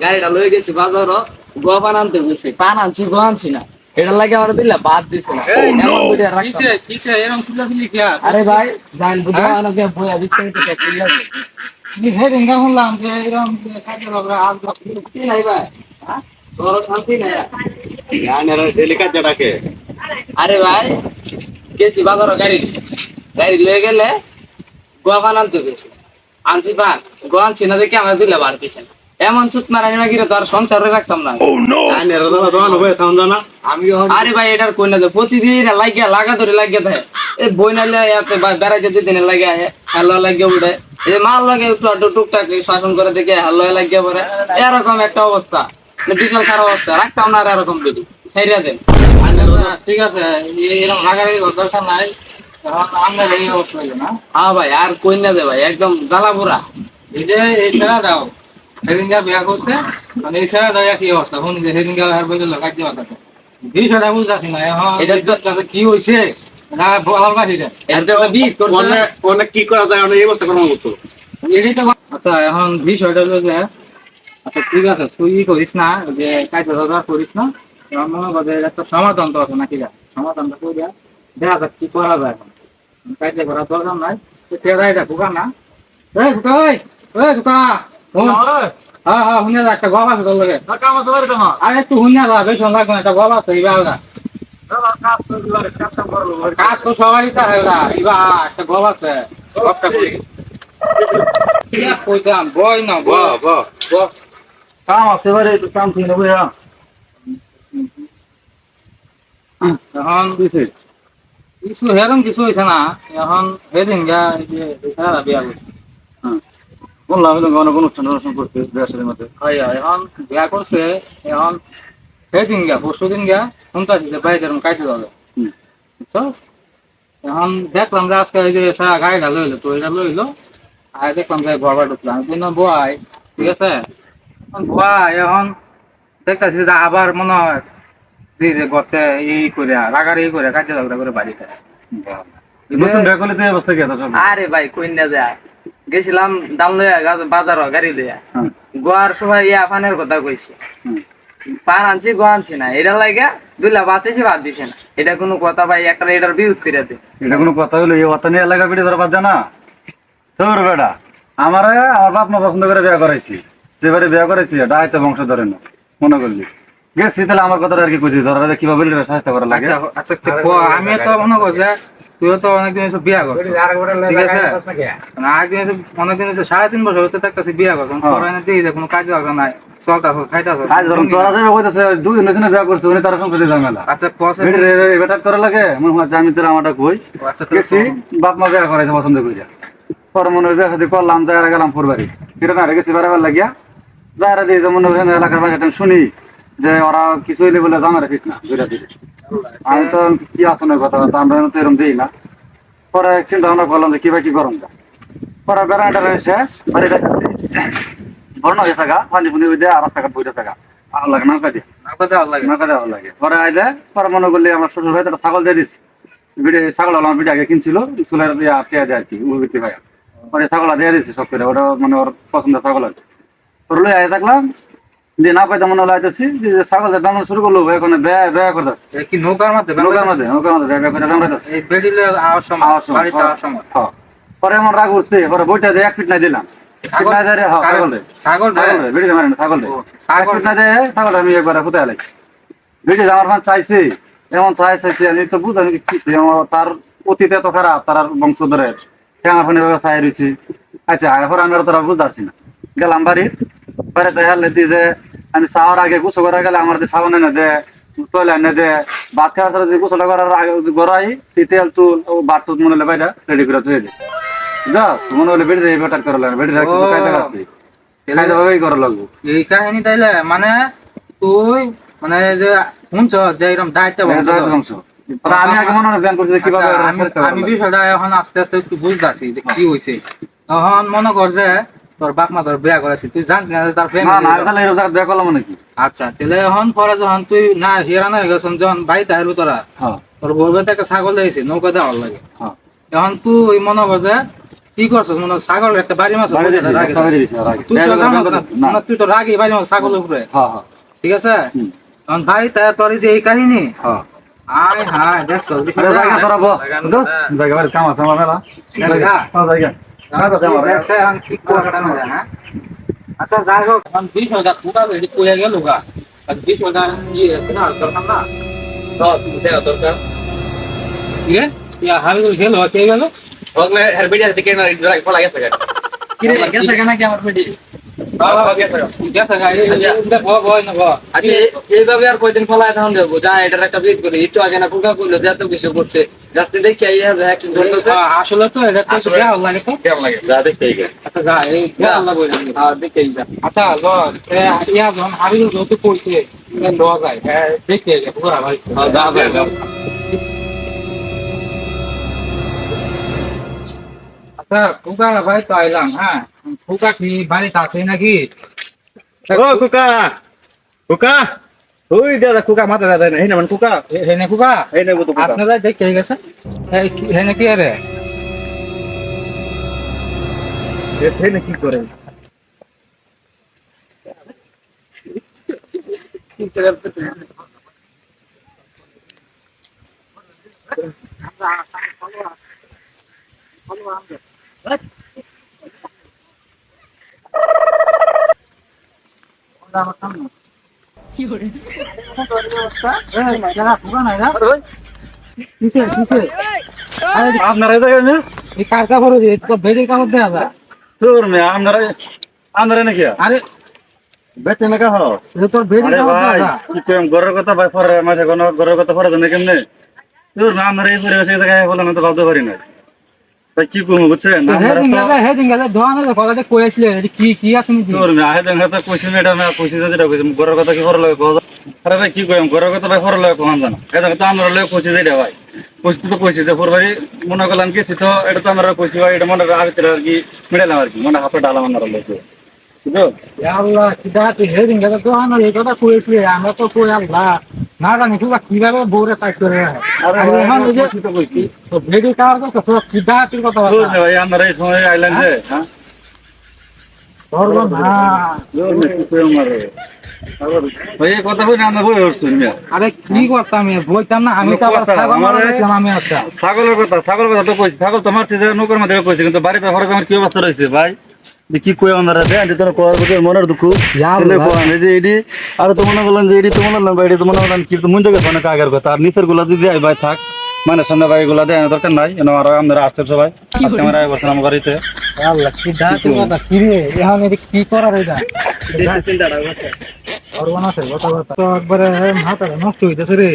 গাড়িটা লয়ে গেছি বাজার গোয়া পান আনতে গেছি পান আনছি গোয়া আনছি না এটা লাগে আমার দিলে বাদ দিছে না আরে ভাই জান বুঝা অনেকে বইয়া দিচ্ছে তুমি হেডিংটা শুনলাম যে এরকম কাজে আমরা আজ কি নাই ভাই হ্যাঁ তোর শান্তি নাই ডেলি কাজ ডাকে আরে ভাই গেছি বাজার গাড়ি গাড়ি লয়ে গেলে গোয়া পান আনতে গেছি আনছি পান গোয়া আনছি না দেখে আমার দিলে বাদ দিছে না এমন সুত মারানি না গিয়ে তো আর সংসারে রাখতাম না আরে ভাই এটার কই না যে প্রতিদিন লাগিয়া লাগা ধরে লাগিয়া থাকে এই বই নাইলে বেড়াইতে দুদিনে লাগিয়া হ্যালো লাগিয়ে উঠে এই মাল লাগে একটু আটু টুকটাক শাসন করে দেখে হ্যালো লাগিয়ে পরে এরকম একটা অবস্থা বিশাল খারাপ অবস্থা রাখতাম না আর এরকম যদি ছেড়ে দেন ঠিক আছে এরকম লাগার দরকার নাই হ্যাঁ ভাই আর কই না দে ভাই একদম জ্বালা পোড়া এই যে এই ছেড়া দাও সেদিনকা বিয়া করছে মানে এই ছেড়া দাও কি অবস্থা শুন যে সেদিনকা আর বলে লাগাই দেওয়া কথা বিষয়টা বুঝাচ্ছি না এখন এটার কাছে কি হয়েছে না বলার বাড়ি দেন অনেক কি করা যায় এই অবস্থা কোনো মতো এটাই তো আচ্ছা এখন বিষয়টা হলো যে আচ্ছা ঠিক আছে তুই করিস না যে কাজ করিস না আমার মনে করে একটা সমাধান তো আছে নাকি সমাধানটা করে দেয়া দেখা যাক কি করা যায় এখন কাজে করার দরকার নাই এটা ঢুকা না এই ঢুকা ওই ঢুকা হ্যাঁ হ্যাঁ শুনে যা একটা গলা আছে তোর লগে আরে একটু শুনে যা বেশ লাগবে না একটা গলা আছে ইবা কাজ তো সবারই তা হয় না ইবা একটা গলা আছে কইতাম বই না ব কাম আছে এবারে একটু কাম ঠিক নেবো এখন দিছে কিছু হেরম কিছু হয়েছে না এখন সেদিন গা বিয়া করছে বললাম অনেক অনুষ্ঠান করছে বিয়ার মধ্যে এখন বিয়া করছে এখন সেদিন গা পরশু দিন গা শুনতেছি যে বাইরে এরকম কাইতে যাবে এখন দেখলাম যে আজকে ওই যে সারা গাড়িটা লইলো তো এটা লইলো আর দেখলাম যে ঘর ঢুকলাম বয় ঠিক আছে বয় এখন দেখতেছি যে আবার মনে হয় যে গর্তে করে রাগার করে কাজে ঝগড়া করে বাড়িতে আসে আরে ভাই কইনা যায় গেছিলাম দাম লইয়া বাজার গাড়ি লইয়া গোয়ার সময় পানের কথা কইছে পান আনছি গোয়া আনছি না এটা লাগা দুইলা বাঁচেছি বাদ দিছে না এটা কোনো কথা ভাই একটা এটার বিরোধ করে দে এটা কোনো কথা হইলো এই কথা নিয়ে এলাকা বেড়ে ধরা বাদ না তোর বেটা আমার বাপ মা পছন্দ করে বিয়ে করাইছি যেবারে বিয়ে করাইছি এটা হয়তো বংশ ধরে না মনে করলি গেছি তাহলে আমার কথাটা আর কি কইছি ধরা কিভাবে সাহায্য করা লাগে আচ্ছা আমি তো মনে করছি তুইও তো অনেকদিন এসে বিয়া করছিস ঠিক আছে আরেকদিন এসে অনেকদিন এসে 3.5 বছর হতে থাকতেছি বিয়া করছেন পরে না দেখি যে কোনো কাজ বাজ নাই চলতাছ খাইতাছ কাজ ধরুন তোরা যাবে কইতাছে 2 দিন হইছে বিয়া করছে উনি তার সংসারে ঝামেলা আচ্ছা পয়সা বেটা করা লাগে মনে হয় আমি তোরা আমারটা কই গেছি বাপ মা বিয়া করাইছে পছন্দ কইরা পরে মনে হয় বিয়া শাদী করলাম জায়গা গেলাম ফুরবাড়ি ফিরে না গেছি বারবার লাগিয়া যারা দিয়ে যেমন এলাকার ভাষাটা শুনি যে ওরা কিছু হইলে বলে জামারে ঠিক না দুইটা দিলে আমি তো কি আসনের কথা আমরা তো এরকম দিই না পরে চিন্তা ভাবনা করলাম যে কিভাবে কি গরম যায় পরে বেড়াটা শেষ বাড়িটা বর্ণ হয়ে থাকা পানি ফুনি দিয়ে আর রাস্তাঘাট বইতে থাকা ভালো লাগে নৌকা দিয়ে নৌকা দেওয়া লাগে পরে আইলে পরে মনে করলে আমার শ্বশুর ভাই একটা ছাগল দিয়ে দিচ্ছি ছাগল আমার বিটা আগে কিনছিল স্কুলের দিয়ে পেয়ে দেয় আর কি উপবৃত্তি ভাইয়া পরে ছাগল দিয়ে দিচ্ছি সব করে ওটা মানে ওর পছন্দের ছাগল আর কি ওর লই আগে থাকলাম যে না পাইতে মনে লাইতেছি যে ছাগল বাংলা শুরু করলো এখন ব্যয় করতেছে কি নৌকার মধ্যে ব্যয় করে বাংলাদেশ এই বেডিলে বাড়িতে সময় পরে এমন রাগ উঠছে পরে বইটা দিয়ে 1 ফিট নাই দিলাম আমি একবার কোথায় আলাইছি বেটি আমার ফান চাইছি এমন চাইছি আমি তো বুঝলাম কি তার অতীত এত খারাপ তার বংশধরের আমার ফোনে চাই রয়েছি আচ্ছা এখন আমি তোরা বুঝতে পারছি না গেলাম বাড়িতে হেলে দি যে আমি চাওয়ার আগে গুছো করা গেলে আমার যে সাবান এনে দে তৈল এনে দে ভাত খাওয়ার সাথে যে গুছোটা করার আগে গড়াই তেল তুল বাট টুত মনে হলে বাইটা রেডি করে থুয়ে দিই যা মনে হলে বেড়ে বেটার করা লাগে বেড়ে কিছু কায়দা আছে ভাবেই করা লাগবো এই কাহিনী তাইলে মানে তুই মানে যে শুনছ যে এরকম দায়িত্ব আমি আগে মনে হয় প্ল্যান করছি কিভাবে আমি বিষয়টা এখন আস্তে আস্তে একটু বুঝতেছি যে কি হয়েছে তখন মনে কর যে তোর বাপ মা তোর বিয়া করেছে তুই জানতি না তার বিয়া করলাম নাকি আচ্ছা তাহলে এখন পরে যখন তুই না হিরান হয়ে গেছেন যখন বাড়িতে আসবো তোরা তোর বলবে একটা ছাগল দিয়েছে নৌকা দেওয়ার লাগে এখন তুই মনে কর যে কি করছিস মনে হয় ছাগল একটা বাড়ি মাছ বাড়ি দিছি, একটা বাড়ি দিছি, রাগে। তুই তো জানোস না না। না, তুই তো রাগি বাড়ি মাছ ছাগলের উপরে হ্যাঁ, হ্যাঁ, ঠিক আছে হুম, কারণ ভাই তা তোর এই যে এই কাহিনী হ্যাঁ। আয় হায় দেখছো আরে জায়গা তোরা বল, দোস্ত, জায়গা বাড়ি কাম আছে আমার মেলা। জায়গা? হ্যাঁ, জায়গা। হ্যাঁ, তো আমার। দেখছে এখন ঠিক করে না হ্যাঁ আচ্ছা যাই হোক এখন 20,000 টাকা রেডি করে গেল গা আর 20,000 ইয়ে না দরকার না তো তুমি দেও দরকার ঠিক আছে ইয়া হাবি গেল কে গেল ওগুলো হেলমেট থেকে না ড্রাইভ করা গেছে গা কি রে গেছে কেন কি আমার পেটি বাবা গেছে গেছে গাড়ি এটা বয় না বয় আচ্ছা এইভাবে আর কয়দিন ফলায় তখন দেবো যা এটার একটা বিট করি একটু আগে না কুকা করলো যে এত কিছু করছে রাস্তা দেখে আইয়া যা একটু ধরতেছে আসলে তো এটা তো দেওয়া লাগে তো কেমন লাগে যা দেখতে গেছে আচ্ছা যা এই আল্লাহ বলে আর দেখতে যা আচ্ছা ল ইয়া যখন হাবি যত কইছে ল যায় হ্যাঁ দেখতে যায় পুরা ভাই যা যা আচ্ছা ফুকা ভাই তো আইলাম হ্যাঁ ফুকা কি বাড়িতে আছে নাকি ও কুকা কুকা ওই দাদা কুকা মাথা দাদা না হেনা মান কুকা হেনে ফুকা এই নেবো তো কুকা আসনা যায় দেখতে গেছে হেনে কি আরে হেনা কি করে আপনারা এই জায়গায় না কার কাপড় বেরির কাপড় দেওয়া যায় তোর মেয়ে, আপনারা নাকি? আরে বেটে না কাহ? তোর বেরির আরে কাপড় ভাই, দেওয়া যায় কি কইম, ঘরের কথা ভাই পরে মাসে কোনো ঘরের কথা পরে জানে কেমনে? তোর মেয়ে, আমরা এই পরিবেশে এই জায়গায় বললাম তো ভাবতে পারি না। তাই কি করবো বুঝছেন? আমরা তো হেডিং গেছে ধোয়ানো কথা কই আসলে কি কি আছে নাকি তোর মেয়ে, আহে দেন হাতে কইছি ম্যাডাম, কইছি যেটা কইছি, ঘরের কথা কি পরে লাগে কও? আরে ভাই কি কইম, ঘরের কথা ভাই পরে লাগে কম জানা। এটা তো আমরা লয়ে কইছি যেটা ভাই। কইছি তো কইছি যে পরবারই মনে করলাম গেছি তো এটা তো আমরা কইছি ভাই, এটা মনে আগে আর কি মিলালাম আর কি, মনে হাতে ডালা মানার লোক। বুঝছো? আল্লাহ কিটা তুই হেডিং গেছে ধোয়ানো এই কথা কই আসলে আমরা তো কই আল্লাহ না জানি কিভাবে বউরে টাইট করে রাখে আরে আর ভাই, এখন এই যে কইছি তো কইছি। তো বেরি কার তো কিটা তুই কথা তোর বলছিস মেয়ে ভাই, আমরা এই সময় আইলেন যে, হ্যাঁ? ধরবো না ভাই এই কথা বলে আমরা বই উঠছি মিয়া। আরে কি করতাম আমি বলতাম না আমি তো আবার কথা, ছাগল আমারে- মারছিলাম আমি একটা ছাগলের কথা তো কইছি, ছাগল তো মারছি যে নৌকার মধ্যে কইছি, কিন্তু বাড়িতে ঘরে আমার কি অবস্থা রয়েছে ভাই, যে কি কই আমরা রে আন্টি তোর কোয়ার ভিতরে মনের দুঃখ ছেলে কোয়ান এই যে এডি, আর তো মনে বললেন যে এডি তো মনে হলাম ভাই, এডি তো মনে হলাম কি তো মন জায়গা অনেক আগের কথা, আর নিচের গুলা যদি আই ভাই থাক মানে সামনে ভাই গুলা দেয় দরকার নাই, এনে আর আমরা আসতে সবাই আজকে আমরা আই বসলাম বাড়িতে। আল্লাহ কি দাঁড়াতে কথা কি রে এখন এটা কি করার এটা চিন্তাটা ধরবো না সে কথা তো একবারে মাথাটা নষ্ট হইতেছে রে